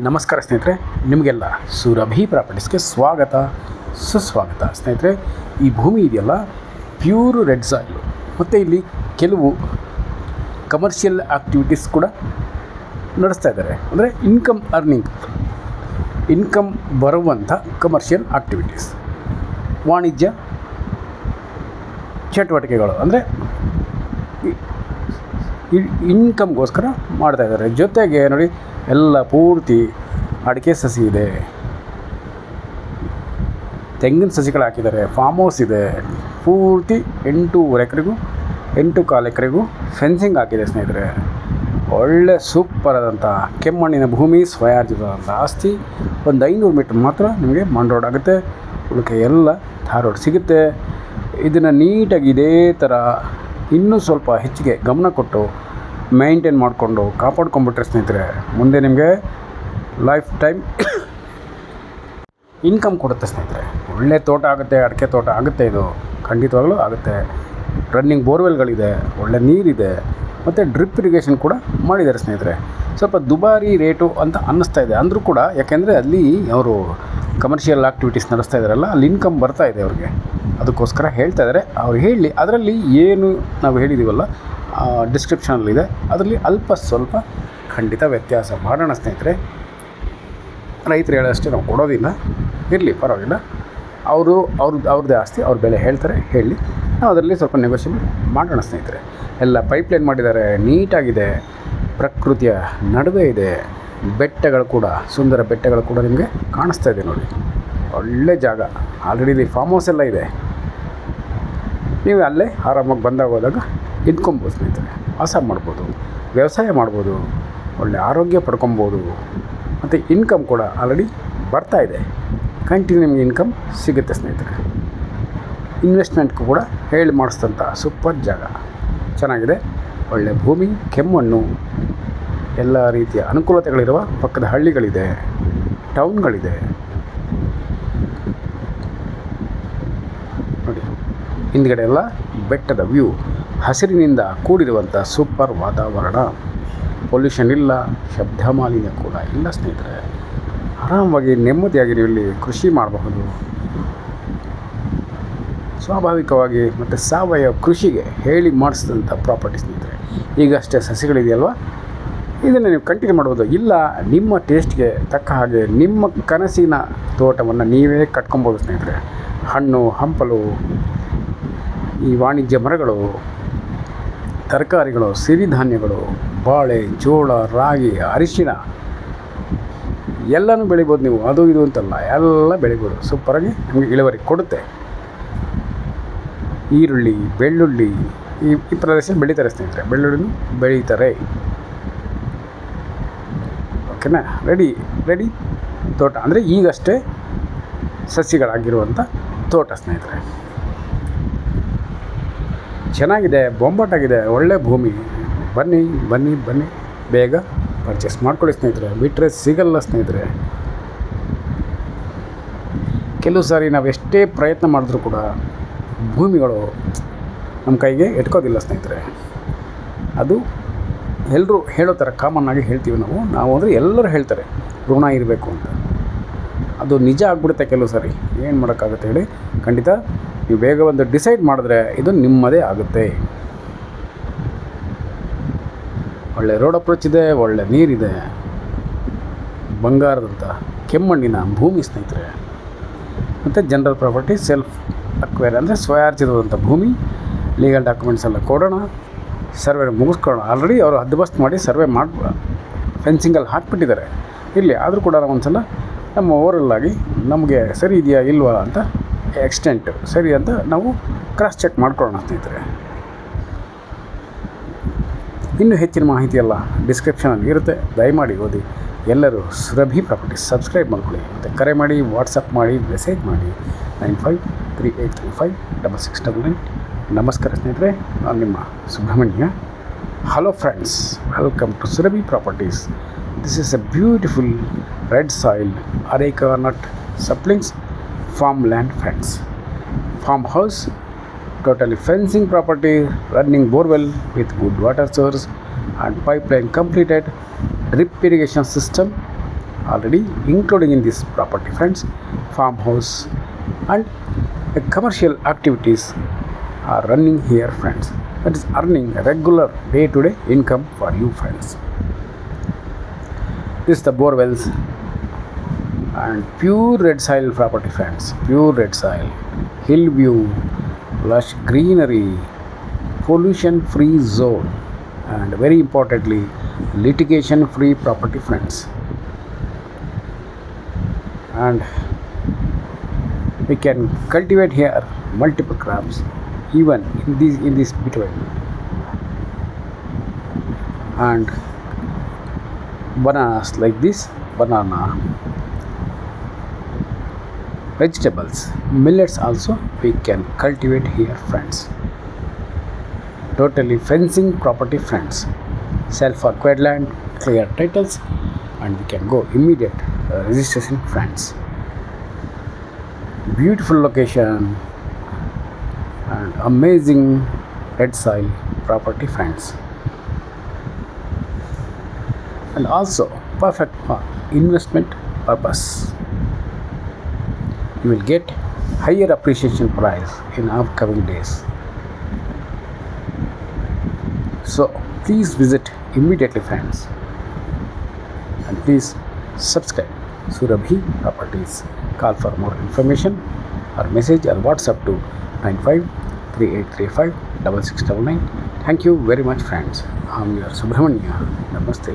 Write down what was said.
ನಮಸ್ಕಾರ ಸ್ನೇಹಿತರೆ, ನಿಮಗೆಲ್ಲ ಸುರಭಿ ಪ್ರಾಪರ್ಟೀಸ್ಗೆ ಸ್ವಾಗತ ಸುಸ್ವಾಗತ. ಸ್ನೇಹಿತರೆ, ಈ ಭೂಮಿ ಇದೆಯಲ್ಲ ಪ್ಯೂರ್ ರೆಡ್ ಸಾಯಿಲು, ಮತ್ತು ಇಲ್ಲಿ ಕೆಲವು ಕಮರ್ಷಿಯಲ್ ಆ್ಯಕ್ಟಿವಿಟೀಸ್ ಕೂಡ ನಡೆಸ್ತಾ ಇದ್ದಾರೆ. ಅಂದರೆ ಇನ್ಕಮ್ ಬರುವಂಥ ಕಮರ್ಷಿಯಲ್ ಆ್ಯಕ್ಟಿವಿಟೀಸ್, ವಾಣಿಜ್ಯ ಚಟುವಟಿಕೆಗಳು, ಅಂದರೆ ಇನ್ಕಮ್ಗೋಸ್ಕರ ಮಾಡ್ತಾಯಿದ್ದಾರೆ. ಜೊತೆಗೆ ನೋಡಿ, ಎಲ್ಲ ಪೂರ್ತಿ ಅಡಿಕೆ ಸಸಿ ಇದೆ, ತೆಂಗಿನ ಸಸಿಗಳು ಹಾಕಿದ್ದಾರೆ, ಫಾರ್ಮ್ ಹೌಸ್ ಇದೆ, ಪೂರ್ತಿ 8.25 ಎಕರೆಗೂ ಫೆನ್ಸಿಂಗ್ ಹಾಕಿದೆ. ಸ್ನೇಹಿತರೆ, ಒಳ್ಳೆ ಸೂಪರ್ ಆದಂಥ ಕೆಮ್ಮಣ್ಣಿನ ಭೂಮಿ, ಸ್ವಯಾರ್ಜಿತವಾದಂಥ ಆಸ್ತಿ. ಒಂದು 500 ಮೀಟ್ರ್ ಮಾತ್ರ ನಿಮಗೆ ಮಣ್ ರೋಡ್ ಆಗುತ್ತೆ, ಉಳಿಕೆ ಎಲ್ಲ ಥಾರ್ ರೋಡ್ ಸಿಗುತ್ತೆ. ಇದನ್ನು ನೀಟಾಗಿ ಇದೇ ಥರ ಇನ್ನೂ ಸ್ವಲ್ಪ ಹೆಚ್ಚಿಗೆ ಗಮನ ಕೊಟ್ಟು ಮೇಂಟೈನ್ ಮಾಡಿಕೊಂಡು ಕಾಪಾಡ್ಕೊಂಡ್ಬಿಟ್ರೆ ಸ್ನೇಹಿತರೆ, ಮುಂದೆ ನಿಮಗೆ ಲೈಫ್ ಟೈಮ್ ಇನ್ಕಮ್ ಕೊಡುತ್ತೆ. ಸ್ನೇಹಿತರೆ, ಒಳ್ಳೆ ತೋಟ ಆಗುತ್ತೆ, ಅಡಿಕೆ ತೋಟ ಆಗುತ್ತೆ, ಇದು ಖಂಡಿತವಾಗ್ಲೂ ಆಗುತ್ತೆ. ರನ್ನಿಂಗ್ ಬೋರ್ವೆಲ್ಗಳಿದೆ, ಒಳ್ಳೆ ನೀರಿದೆ, ಮತ್ತು ಡ್ರಿಪ್ ಇರಿಗೇಷನ್ ಕೂಡ ಮಾಡಿದ್ದಾರೆ. ಸ್ನೇಹಿತರೆ, ಸ್ವಲ್ಪ ದುಬಾರಿ ರೇಟು ಅಂತ ಅನ್ನಿಸ್ತಾ ಇದೆ ಅಂದರೂ ಕೂಡ, ಯಾಕೆಂದರೆ ಅಲ್ಲಿ ಅವರು ಕಮರ್ಷಿಯಲ್ ಆ್ಯಕ್ಟಿವಿಟೀಸ್ ನಡೆಸ್ತಾ ಇದ್ದಾರಲ್ಲ, ಅಲ್ಲಿ ಇನ್ಕಮ್ ಬರ್ತಾ ಇದೆ ಅವ್ರಿಗೆ, ಅದಕ್ಕೋಸ್ಕರ ಹೇಳ್ತಾ ಇದ್ದಾರೆ. ಅವ್ರು ಹೇಳಿ ಅದರಲ್ಲಿ ಏನು ನಾವು ಹೇಳಿದ್ದೀವಲ್ಲ ಡಿಸ್ಕ್ರಿಪ್ಷನಲ್ಲಿದೆ, ಅದರಲ್ಲಿ ಅಲ್ಪ ಸ್ವಲ್ಪ ಖಂಡಿತ ವ್ಯತ್ಯಾಸ ಮಾಡೋಣ. ಸ್ನೇಹಿತರೆ, ರೈತರು ಹೇಳೋಷ್ಟೇ ನಾವು ಕೊಡೋದಿಲ್ಲ, ಇರಲಿ ಪರವಾಗಿಲ್ಲ, ಅವ್ರದ್ದೇ ಆಸ್ತಿ, ಅವ್ರ ಬೆಲೆ ಹೇಳ್ತಾರೆ, ಹೇಳಿ ನಾವು ಅದರಲ್ಲಿ ಸ್ವಲ್ಪ ನೆಗೋಷಿಯೇಟ್ ಮಾಡೋಣ. ಸ್ನೇಹಿತರೆ, ಎಲ್ಲ ಪೈಪ್ಲೈನ್ ಮಾಡಿದ್ದಾರೆ, ನೀಟಾಗಿದೆ, ಪ್ರಕೃತಿಯ ನಡುವೆ ಇದೆ, ಬೆಟ್ಟಗಳು ಕೂಡ, ಸುಂದರ ಬೆಟ್ಟಗಳು ಕೂಡ ನಿಮಗೆ ಕಾಣಿಸ್ತಾ ಇದೆ ನೋಡಿ. ಒಳ್ಳೆ ಜಾಗ, ಆಲ್ರೆಡಿ ಇಲ್ಲಿ ಫಾರ್ಮ್ ಹೌಸ್ ಎಲ್ಲ ಇದೆ, ನೀವು ಅಲ್ಲೇ ಆರಾಮಾಗಿ ಬಂದಾಗ ಹೋದಾಗ ಇದ್ಕೊಬೋದು. ಸ್ನೇಹಿತರೆ, ವಾಸ ಮಾಡ್ಬೋದು, ವ್ಯವಸಾಯ ಮಾಡ್ಬೋದು, ಒಳ್ಳೆ ಆರೋಗ್ಯ ಪಡ್ಕೊಬೋದು, ಮತ್ತು ಇನ್ಕಮ್ ಕೂಡ ಆಲ್ರೆಡಿ ಬರ್ತಾ ಇದೆ, ಕಂಟಿನ್ಯೂ ನಿಮಗೆ ಇನ್ಕಮ್ ಸಿಗುತ್ತೆ. ಸ್ನೇಹಿತರೆ, ಇನ್ವೆಸ್ಟ್ಮೆಂಟ್ಗೂ ಕೂಡ ಹೇಳಿ ಮಾಡಿಸಿದಂಥ ಸೂಪರ್ ಜಾಗ, ಚೆನ್ನಾಗಿದೆ, ಒಳ್ಳೆ ಭೂಮಿ, ಕೆಮ್ಮಣ್ಣು, ಎಲ್ಲ ರೀತಿಯ ಅನುಕೂಲತೆಗಳಿರುವ ಪಕ್ಕದ ಹಳ್ಳಿಗಳಿದೆ, ಟೌನ್ಗಳಿದೆ ನೋಡಿ. ಹಿಂದ್ಗಡೆ ಎಲ್ಲ ಬೆಟ್ಟದ ವ್ಯೂ, ಹಸಿರಿನಿಂದ ಕೂಡಿರುವಂಥ ಸೂಪರ್ ವಾತಾವರಣ, ಪೊಲ್ಯೂಷನ್ ಇಲ್ಲ, ಶಬ್ದ ಮಾಲಿನ್ಯ ಕೂಡ ಇಲ್ಲ. ಸ್ನೇಹಿತರೆ, ಆರಾಮವಾಗಿ ನೆಮ್ಮದಿಯಾಗಿ ನೀವು ಇಲ್ಲಿ ಕೃಷಿ ಮಾಡಬಹುದು. ಸ್ವಾಭಾವಿಕವಾಗಿ ಮತ್ತು ಸಾವಯವ ಕೃಷಿಗೆ ಹೇಳಿ ಮಾಡಿಸಿದಂಥ ಪ್ರಾಪರ್ಟಿ. ಸ್ನೇಹಿತರೆ, ಈಗಷ್ಟೇ ಸಸಿಗಳಿದೆಯಲ್ವ, ಇದನ್ನು ನೀವು ಕಂಟಿನ್ಯೂ ಮಾಡ್ಬೋದು. ಇಲ್ಲ, ನಿಮ್ಮ ಟೇಸ್ಟ್ಗೆ ತಕ್ಕ ಹಾಗೆ ನಿಮ್ಮ ಕನಸಿನ ತೋಟವನ್ನು ನೀವೇ ಕಟ್ಕೊಬೋದು. ಸ್ನೇಹಿತರೆ, ಹಣ್ಣು ಹಂಪಲು, ಈ ವಾಣಿಜ್ಯ ಮರಗಳು, ತರಕಾರಿಗಳು, ಸಿರಿಧಾನ್ಯಗಳು, ಬಾಳೆ, ಜೋಳ, ರಾಗಿ, ಅರಿಶಿಣ ಎಲ್ಲನೂ ಬೆಳಿಬೋದು ನೀವು. ಅದು ಇದು ಅಂತಲ್ಲ, ಎಲ್ಲ ಬೆಳಿಬೋದು. ಸೂಪರಾಗಿ ನಮಗೆ ಇಳುವರಿ ಕೊಡುತ್ತೆ. ಈರುಳ್ಳಿ, ಬೆಳ್ಳುಳ್ಳಿ ಈ ಪ್ರದೇಶದಲ್ಲಿ ಬೆಳೀತಾರೆ. ಸ್ನೇಹಿತರೆ, ಬೆಳ್ಳುಳ್ಳಿನೂ ಬೆಳೀತಾರೆ. ಓಕೆನಾ? ರೆಡಿ ತೋಟ, ಅಂದರೆ ಈಗಷ್ಟೇ ಸಸಿಗಳಾಗಿರುವಂಥ ತೋಟ. ಸ್ನೇಹಿತರೆ, ಚೆನ್ನಾಗಿದೆ, ಬೊಂಬಾಟಾಗಿದೆ, ಒಳ್ಳೆ ಭೂಮಿ. ಬನ್ನಿ ಬೇಗ ಪರ್ಚೇಸ್ ಮಾಡ್ಕೊಳ್ಳಿ. ಸ್ನೇಹಿತರೆ, ಬಿಟ್ಟರೆ ಸಿಗಲ್ಲ. ಸ್ನೇಹಿತರೆ, ಕೆಲವು ಸಾರಿ ನಾವು ಎಷ್ಟೇ ಪ್ರಯತ್ನ ಮಾಡಿದ್ರೂ ಕೂಡ ಭೂಮಿಗಳು ನಮ್ಮ ಕೈಗೆ ಎಟ್ಕೋದಿಲ್ಲ. ಸ್ನೇಹಿತರೆ, ಅದು ಎಲ್ಲರೂ ಹೇಳೋ ಥರ ಕಾಮನ್ನಾಗಿ ಹೇಳ್ತೀವಿ ನಾವು ಅಂದರೆ ಎಲ್ಲರೂ ಹೇಳ್ತಾರೆ ಋಣ ಇರಬೇಕು ಅಂತ. ಅದು ನಿಜ ಆಗಿಬಿಡುತ್ತೆ ಕೆಲವು ಸಾರಿ. ಏನು ಮಾಡೋಕ್ಕಾಗುತ್ತೆ ಹೇಳಿ? ಖಂಡಿತ ನೀವು ಬೇಗ ಒಂದು ಡಿಸೈಡ್ ಮಾಡಿದ್ರೆ ಇದು ನಿಮ್ಮದೇ ಆಗುತ್ತೆ. ಒಳ್ಳೆ ರೋಡ್ ಅಪ್ರೋಚ್ ಇದೆ, ಒಳ್ಳೆ ನೀರಿದೆ, ಬಂಗಾರದಂಥ ಕೆಮ್ಮಣ್ಣಿನ ಭೂಮಿ. ಸ್ನೇಹಿತರೆ, ಮತ್ತು ಜನರಲ್ ಪ್ರಾಪರ್ಟಿ, ಸೆಲ್ಫ್ ಅಕ್ವೈರ್ ಅಂದರೆ ಸ್ವಯಾರ್ಜಿತವಾದಂಥ ಭೂಮಿ. ಲೀಗಲ್ ಡಾಕ್ಯುಮೆಂಟ್ಸ್ ಎಲ್ಲ ಕೊಡೋಣ, ಸರ್ವೆ ಮುಗಿಸ್ಕೊಳ್ಳೋಣ. ಆಲ್ರೆಡಿ ಅವರು ಹದ್ದುಬಸ್ತು ಮಾಡಿ ಸರ್ವೆ ಫೆನ್ಸಿಂಗಲ್ಲಿ ಹಾಕ್ಬಿಟ್ಟಿದ್ದಾರೆ. ಇಲ್ಲಿ ಆದರೂ ಕೂಡ ಒಂದು ಸಲ ನಮ್ಮ ಓವರಲ್ಲಾಗಿ ನಮಗೆ ಸರಿ ಇದೆಯಾ ಇಲ್ವಾ ಅಂತ, ಎಕ್ಸ್ಟೆಂಟ್ ಸರಿ ಅಂತ ನಾವು ಕ್ರಾಸ್ ಚೆಕ್ ಮಾಡ್ಕೊಳ್ಳೋಣ. ಸ್ನೇಹಿತರೆ, ಇನ್ನೂ ಹೆಚ್ಚಿನ ಮಾಹಿತಿ ಎಲ್ಲ ಡಿಸ್ಕ್ರಿಪ್ಷನಲ್ಲಿ ಇರುತ್ತೆ, ದಯಮಾಡಿ ಓದಿ. ಎಲ್ಲರೂ ಸುರಭಿ ಪ್ರಾಪರ್ಟೀಸ್ ಸಬ್ಸ್ಕ್ರೈಬ್ ಮಾಡ್ಕೊಳ್ಳಿ, ಮತ್ತು ಕರೆ ಮಾಡಿ, ವಾಟ್ಸಪ್ ಮಾಡಿ, ಮೆಸೇಜ್ ಮಾಡಿ 9538356699. ನಮಸ್ಕಾರ ಸ್ನೇಹಿತರೆ, ನಾನು ನಿಮ್ಮ Subrahmanya. Hello friends, welcome to Surabhi properties. This is a beautiful red soil, areca nut saplings, farmland friends. Farmhouse, totally fencing property, running borewell with good water source and pipeline completed, drip irrigation system, already including in this property, friends. Farmhouse and commercial activities are running here, friends. That is earning a regular day-to-day income for you, friends. This is the borewells and pure red soil property, friends. Pure red soil, hill view, lush greenery, pollution free zone, and very importantly litigation free property, friends. And we can cultivate here multiple crops even in this between, and bananas like this, banana, vegetables, millets also we can cultivate here, friends. Totally fencing property, friends. Self-acquired land, clear titles, and we can go immediate registration, friends. Beautiful location and amazing red soil property, friends. And also perfect for investment purpose. You will get higher appreciation price in upcoming days. So please visit immediately, friends, and please subscribe Surabhi Properties. Call for more information or message or WhatsApp to 9538356699. Thank you very much, friends. I'm your Subramanya. Namaste.